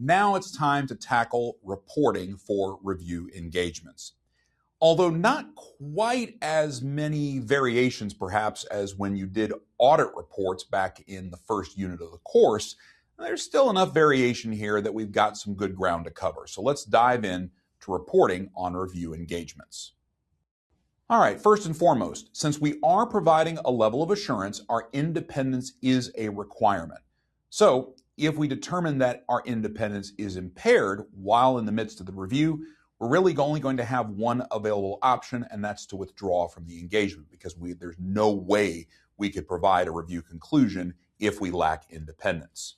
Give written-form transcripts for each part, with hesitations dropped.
Now it's time to tackle reporting for review engagements. Although not quite as many variations perhaps as when you did audit reports back in the first unit of the course, there's still enough variation here that we've got some good ground to cover. So let's dive in to reporting on review engagements. All right, first and foremost, since we are providing a level of assurance, our independence is a requirement. So if we determine that our independence is impaired while in the midst of the review, we're really only going to have one available option, and that's to withdraw from the engagement, because there's no way we could provide a review conclusion if we lack independence.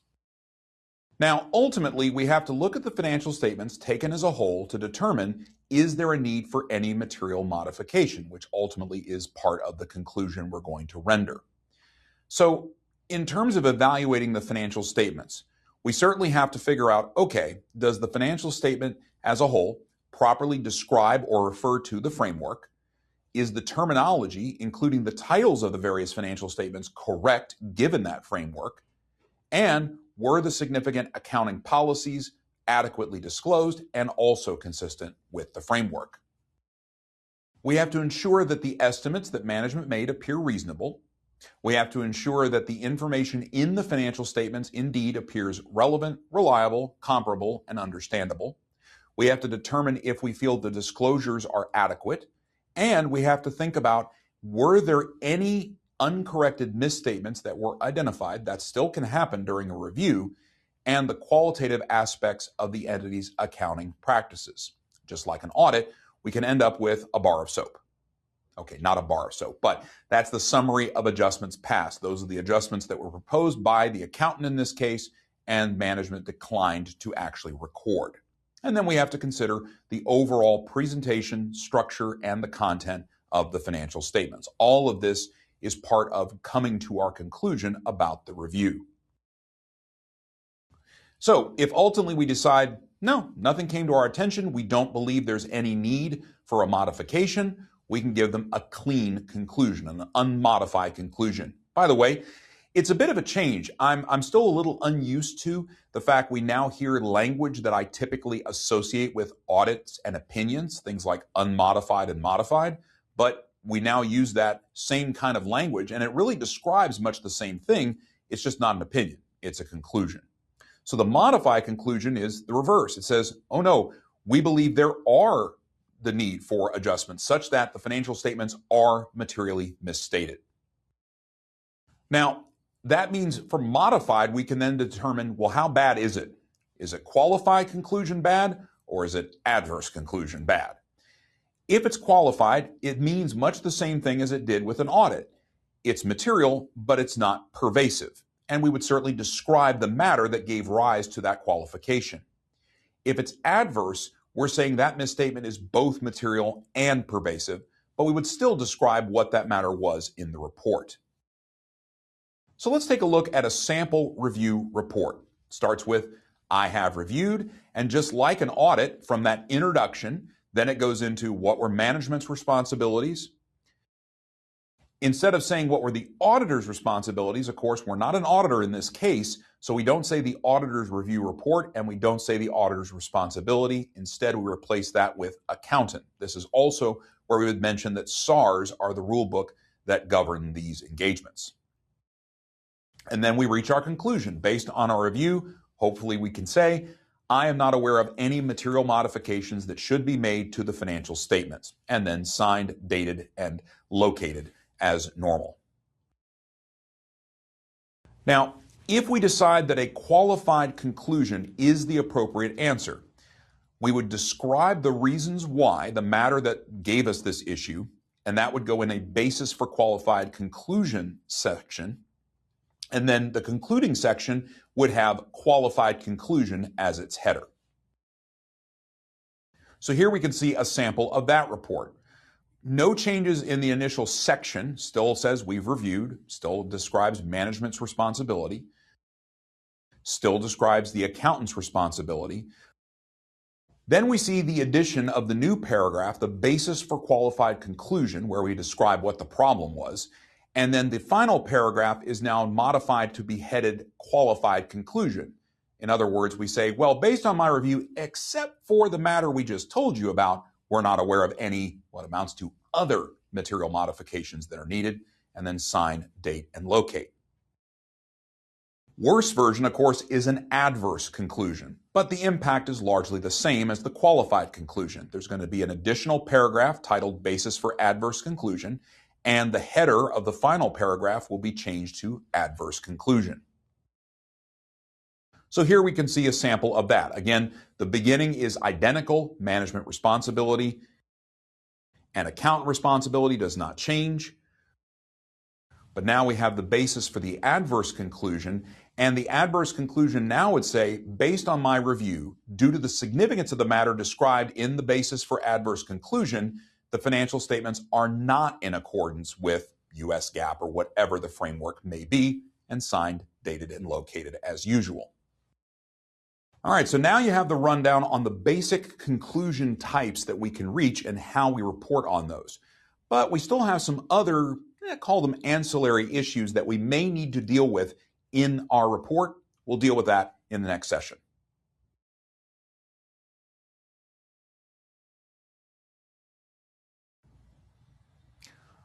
Now, ultimately, we have to look at the financial statements taken as a whole to determine, is there a need for any material modification, which ultimately is part of the conclusion we're going to render. So, in terms of evaluating the financial statements, we certainly have to figure out, okay, does the financial statement as a whole properly describe or refer to the framework? Is the terminology, including the titles of the various financial statements, correct given that framework? And were the significant accounting policies adequately disclosed and also consistent with the framework? We have to ensure that the estimates that management made appear reasonable. We have to ensure that the information in the financial statements indeed appears relevant, reliable, comparable, and understandable. We have to determine if we feel the disclosures are adequate, and we have to think about, were there any uncorrected misstatements that were identified? That still can happen during a review, and the qualitative aspects of the entity's accounting practices. Just like an audit, we can end up with a bar of soap. Okay, not a bar of soap, but that's the summary of adjustments passed. Those are the adjustments that were proposed by the accountant in this case, and management declined to actually record. And then we have to consider the overall presentation, structure, and the content of the financial statements. All of this is part of coming to our conclusion about the review. So if ultimately we decide, no, nothing came to our attention, we don't believe there's any need for a modification, we can give them a clean conclusion, an unmodified conclusion. By the way, it's a bit of a change. I'm still a little unused to the fact we now hear language that I typically associate with audits and opinions, things like unmodified and modified, but we now use that same kind of language, and it really describes much the same thing. It's just not an opinion, it's a conclusion. So the modified conclusion is the reverse. It says, oh no, we believe there are the need for adjustments such that the financial statements are materially misstated. Now, that means for modified, we can then determine, well, how bad is it? Is it qualified conclusion bad, or is it adverse conclusion bad? If it's qualified, it means much the same thing as it did with an audit. It's material, but it's not pervasive. And we would certainly describe the matter that gave rise to that qualification. If it's adverse, we're saying that misstatement is both material and pervasive, but we would still describe what that matter was in the report. So let's take a look at a sample review report. It starts with, I have reviewed, and just like an audit, from that introduction, then it goes into what were management's responsibilities. Instead of saying what were the auditor's responsibilities, of course, we're not an auditor in this case, so we don't say the auditor's review report and we don't say the auditor's responsibility. Instead, we replace that with accountant. This is also where we would mention that SARs are the rule book that govern these engagements. And then we reach our conclusion. Based on our review, hopefully we can say, I am not aware of any material modifications that should be made to the financial statements, and then signed, dated, and located as normal. Now, if we decide that a qualified conclusion is the appropriate answer, we would describe the reasons why, the matter that gave us this issue, and that would go in a basis for qualified conclusion section. And then the concluding section would have qualified conclusion as its header. So here we can see a sample of that report. No changes in the initial section, still says we've reviewed, still describes management's responsibility, still describes the accountant's responsibility. Then we see the addition of the new paragraph, the basis for qualified conclusion, where we describe what the problem was. And then the final paragraph is now modified to be headed qualified conclusion. In other words, we say, well, based on my review, except for the matter we just told you about, we're not aware of any what amounts to other material modifications that are needed, and then sign, date, and locate. Worst version, of course, is an adverse conclusion, but the impact is largely the same as the qualified conclusion. There's going to be an additional paragraph titled Basis for Adverse Conclusion, and the header of the final paragraph will be changed to Adverse Conclusion. So here we can see a sample of that. Again, the beginning is identical, management responsibility and accountant responsibility does not change. But now we have the basis for the adverse conclusion, and the adverse conclusion now would say, based on my review, due to the significance of the matter described in the basis for adverse conclusion, the financial statements are not in accordance with US GAAP or whatever the framework may be, and signed, dated, and located as usual. All right, so now you have the rundown on the basic conclusion types that we can reach and how we report on those. But we still have some other, call them ancillary issues that we may need to deal with in our report. We'll deal with that in the next session.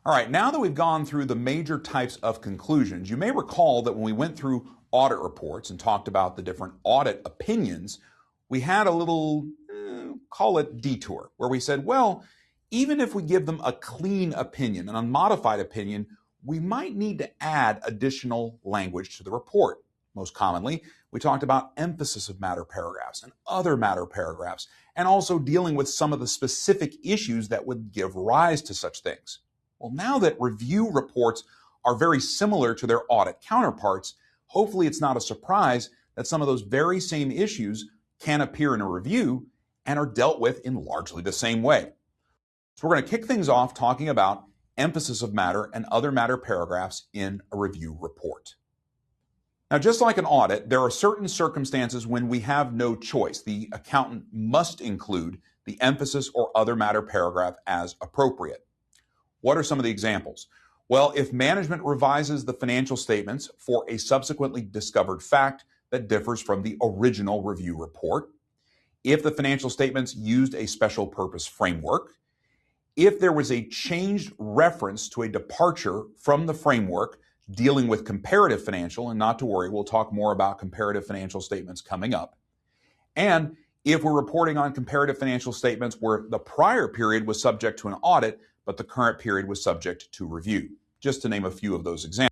All right, now that we've gone through the major types of conclusions, you may recall that when we went through audit reports and talked about the different audit opinions, we had a little, call it detour, where we said, well, even if we give them a clean opinion, an unmodified opinion, we might need to add additional language to the report. Most commonly, we talked about emphasis of matter paragraphs and other matter paragraphs, and also dealing with some of the specific issues that would give rise to such things. Well, now that review reports are very similar to their audit counterparts, hopefully it's not a surprise that some of those very same issues can appear in a review and are dealt with in largely the same way. So we're going to kick things off talking about emphasis of matter and other matter paragraphs in a review report. Now, just like an audit, there are certain circumstances when we have no choice. The accountant must include the emphasis or other matter paragraph as appropriate. What are some of the examples? Well, if management revises the financial statements for a subsequently discovered fact that differs from the original review report, if the financial statements used a special purpose framework, if there was a changed reference to a departure from the framework dealing with comparative financial, and not to worry, we'll talk more about comparative financial statements coming up, and if we're reporting on comparative financial statements where the prior period was subject to an audit, but the current period was subject to review, just to name a few of those examples.